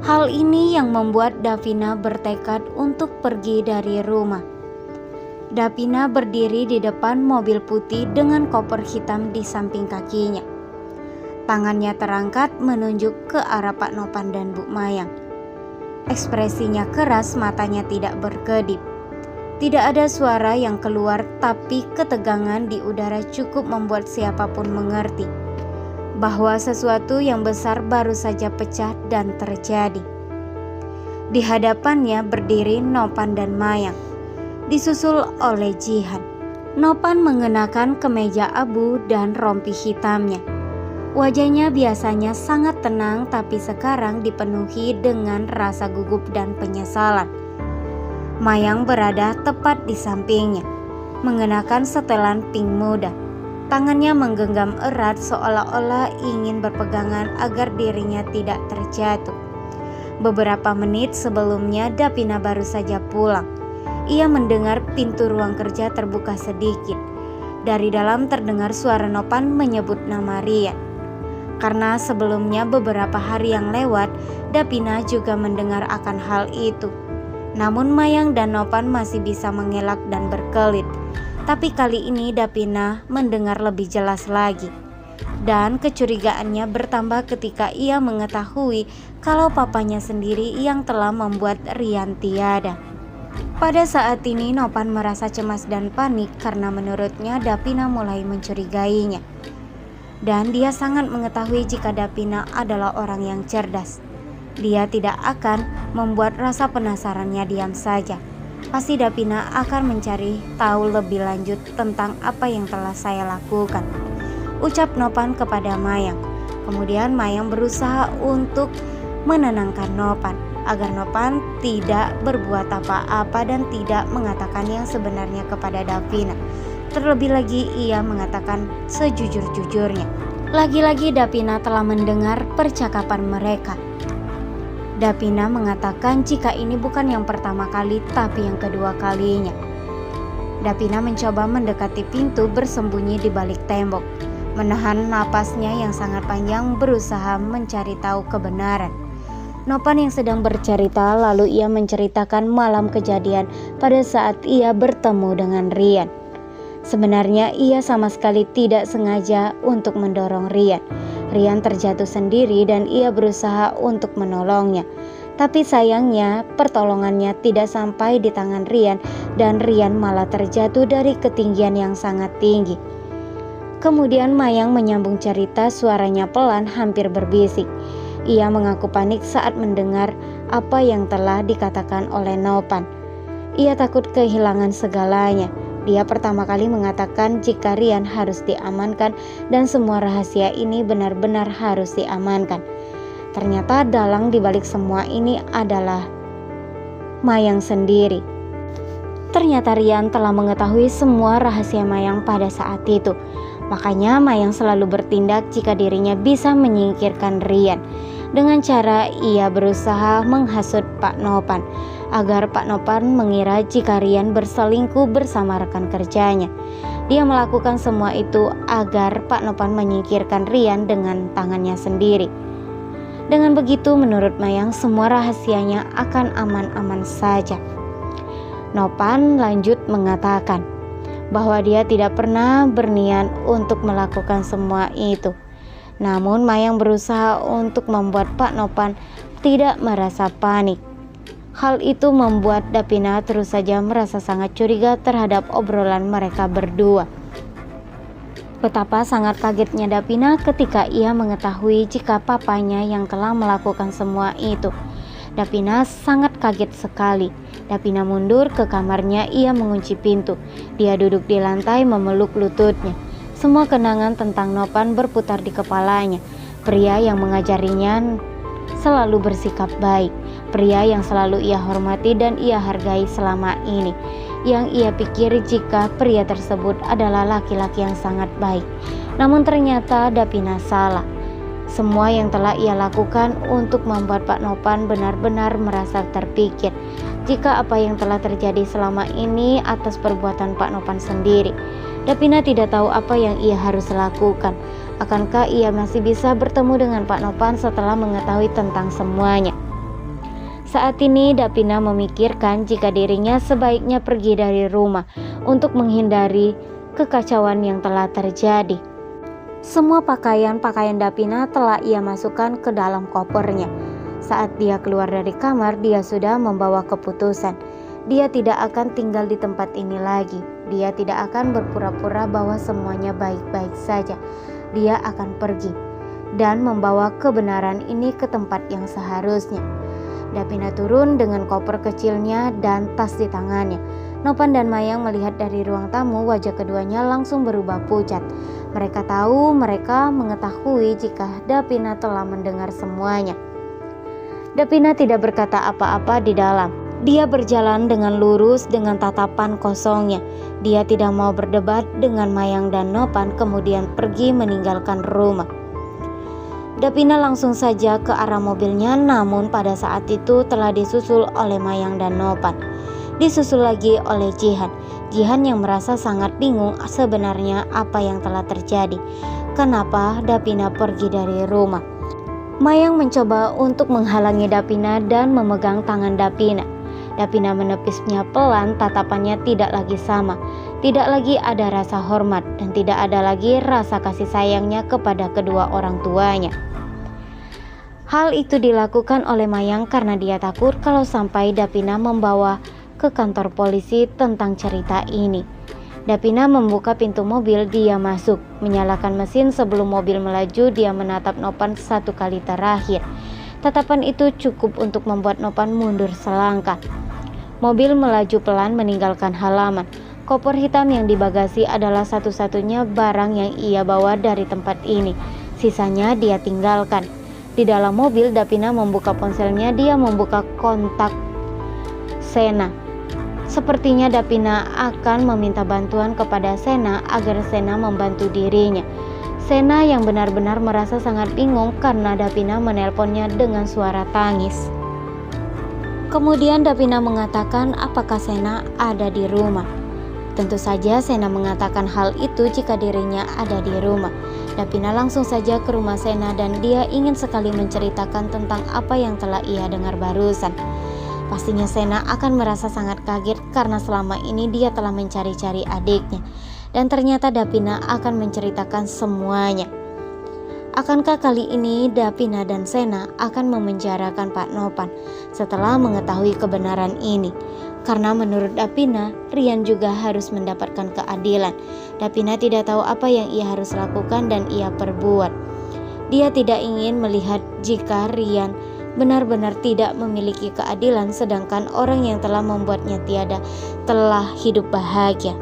Hal ini yang membuat Davina bertekad untuk pergi dari rumah. Davina berdiri di depan mobil putih dengan koper hitam di samping kakinya. Tangannya terangkat menunjuk ke arah Pak Nopan dan Bu Mayang. Ekspresinya keras, matanya tidak berkedip. Tidak ada suara yang keluar, tapi ketegangan di udara cukup membuat siapapun mengerti bahwa sesuatu yang besar baru saja pecah dan terjadi. Di hadapannya berdiri Nopan dan Mayang, disusul oleh Jihan. Nopan mengenakan kemeja abu dan rompi hitamnya. Wajahnya biasanya sangat tenang, tapi sekarang dipenuhi dengan rasa gugup dan penyesalan. Mayang berada tepat di sampingnya, mengenakan setelan pink muda. Tangannya menggenggam erat seolah-olah ingin berpegangan agar dirinya tidak terjatuh. Beberapa menit sebelumnya Davina baru saja pulang. Ia mendengar pintu ruang kerja terbuka sedikit. Dari dalam terdengar suara Nopan menyebut nama Rian. Karena sebelumnya beberapa hari yang lewat, Davina juga mendengar akan hal itu. Namun Mayang dan Nopan masih bisa mengelak dan berkelit. Tapi kali ini Davina mendengar lebih jelas lagi. Dan kecurigaannya bertambah ketika ia mengetahui kalau papanya sendiri yang telah membuat Rian tiada. Pada saat ini Nopan merasa cemas dan panik karena menurutnya Davina mulai mencurigainya. Dan dia sangat mengetahui jika Davina adalah orang yang cerdas. Dia tidak akan membuat rasa penasarannya diam saja. Pasti Davina akan mencari tahu lebih lanjut tentang apa yang telah saya lakukan, ucap Nopan kepada Mayang. Kemudian Mayang berusaha untuk menenangkan Nopan agar Nopan tidak berbuat apa-apa dan tidak mengatakan yang sebenarnya kepada Davina. Terlebih lagi ia mengatakan sejujur-jujurnya. Lagi-lagi Davina telah mendengar percakapan mereka. Davina mengatakan jika ini bukan yang pertama kali tapi yang kedua kalinya. Davina mencoba mendekati pintu bersembunyi di balik tembok, menahan napasnya yang sangat panjang berusaha mencari tahu kebenaran. Nopan yang sedang bercerita lalu ia menceritakan malam kejadian pada saat ia bertemu dengan Rian. Sebenarnya ia sama sekali tidak sengaja untuk mendorong Rian. Rian terjatuh sendiri dan ia berusaha untuk menolongnya. Tapi sayangnya pertolongannya tidak sampai di tangan Rian dan Rian malah terjatuh dari ketinggian yang sangat tinggi. Kemudian Mayang menyambung cerita, suaranya pelan hampir berbisik. Ia mengaku panik saat mendengar apa yang telah dikatakan oleh Nopan. Ia takut kehilangan segalanya. Dia pertama kali mengatakan jika Rian harus diamankan dan semua rahasia ini benar-benar harus diamankan. Ternyata dalang dibalik semua ini adalah Mayang sendiri. Ternyata Rian telah mengetahui semua rahasia Mayang pada saat itu. Makanya Mayang selalu bertindak jika dirinya bisa menyingkirkan Rian. Dengan cara ia berusaha menghasut Pak Nopan agar Pak Nopan mengira jika Rian berselingkuh bersama rekan kerjanya. Dia melakukan semua itu agar Pak Nopan menyingkirkan Rian dengan tangannya sendiri. Dengan begitu menurut Mayang semua rahasianya akan aman-aman saja. Nopan lanjut mengatakan bahwa dia tidak pernah berniat untuk melakukan semua itu. Namun Mayang berusaha untuk membuat Pak Nopan tidak merasa panik. Hal itu membuat Davina terus saja merasa sangat curiga terhadap obrolan mereka berdua. Betapa sangat kagetnya Davina ketika ia mengetahui jika papanya yang telah melakukan semua itu. Davina sangat kaget sekali. Davina mundur ke kamarnya, ia mengunci pintu. Dia duduk di lantai memeluk lututnya. Semua kenangan tentang Nopan berputar di kepalanya. Pria yang mengajarinya selalu bersikap baik, pria yang selalu ia hormati dan ia hargai selama ini, yang ia pikir jika pria tersebut adalah laki-laki yang sangat baik. Namun ternyata Davina salah. Semua yang telah ia lakukan untuk membuat Pak Nopan benar-benar merasa terpikir jika apa yang telah terjadi selama ini atas perbuatan Pak Nopan sendiri. Davina tidak tahu apa yang ia harus lakukan. Akankah ia masih bisa bertemu dengan Pak Nopan setelah mengetahui tentang semuanya? Saat ini Davina memikirkan jika dirinya sebaiknya pergi dari rumah untuk menghindari kekacauan yang telah terjadi. Semua pakaian-pakaian Davina telah ia masukkan ke dalam kopernya. Saat dia keluar dari kamar, dia sudah membawa keputusan. Dia tidak akan tinggal di tempat ini lagi. Dia tidak akan berpura-pura bahwa semuanya baik-baik saja. Dia akan pergi dan membawa kebenaran ini ke tempat yang seharusnya. Davina turun dengan koper kecilnya dan tas di tangannya. Nopan dan Mayang melihat dari ruang tamu, wajah keduanya langsung berubah pucat. Mereka mengetahui jika Davina telah mendengar semuanya. Davina tidak berkata apa-apa di dalam. Dia berjalan dengan lurus dengan tatapan kosongnya. Dia tidak mau berdebat dengan Mayang dan Nopan, kemudian pergi meninggalkan rumah. Davina langsung saja ke arah mobilnya, namun pada saat itu telah disusul oleh Mayang dan Nopan. Disusul lagi oleh Jihan. Jihan yang merasa sangat bingung sebenarnya apa yang telah terjadi. Kenapa Davina pergi dari rumah? Mayang mencoba untuk menghalangi Davina dan memegang tangan Davina. Davina menepisnya pelan, tatapannya tidak lagi sama. Tidak lagi ada rasa hormat dan tidak ada lagi rasa kasih sayangnya kepada kedua orang tuanya. Hal itu dilakukan oleh Mayang karena dia takut kalau sampai Davina membawa ke kantor polisi tentang cerita ini. Davina membuka pintu mobil, dia masuk, menyalakan mesin. Sebelum mobil melaju, dia menatap Nopan satu kali terakhir. Tatapan itu cukup untuk membuat Nopan mundur selangkah. Mobil melaju pelan meninggalkan halaman. Koper hitam yang di bagasi adalah satu-satunya barang yang ia bawa dari tempat ini. Sisanya dia tinggalkan. Di dalam mobil, Davina membuka ponselnya, dia membuka kontak Sena. Sepertinya Davina akan meminta bantuan kepada Sena agar Sena membantu dirinya. Sena yang benar-benar merasa sangat bingung karena Davina menelponnya dengan suara tangis. Kemudian Davina mengatakan apakah Sena ada di rumah. Tentu saja Sena mengatakan hal itu jika dirinya ada di rumah. Davina langsung saja ke rumah Sena dan dia ingin sekali menceritakan tentang apa yang telah ia dengar barusan. Pastinya Sena akan merasa sangat kaget karena selama ini dia telah mencari-cari adiknya. Dan ternyata Davina akan menceritakan semuanya. Akankah kali ini Davina dan Sena akan memenjarakan Pak Nopan setelah mengetahui kebenaran ini? Karena menurut Davina, Rian juga harus mendapatkan keadilan. Davina tidak tahu apa yang ia harus lakukan dan ia perbuat. Dia tidak ingin melihat jika Rian benar-benar tidak memiliki keadilan, sedangkan orang yang telah membuatnya tiada telah hidup bahagia.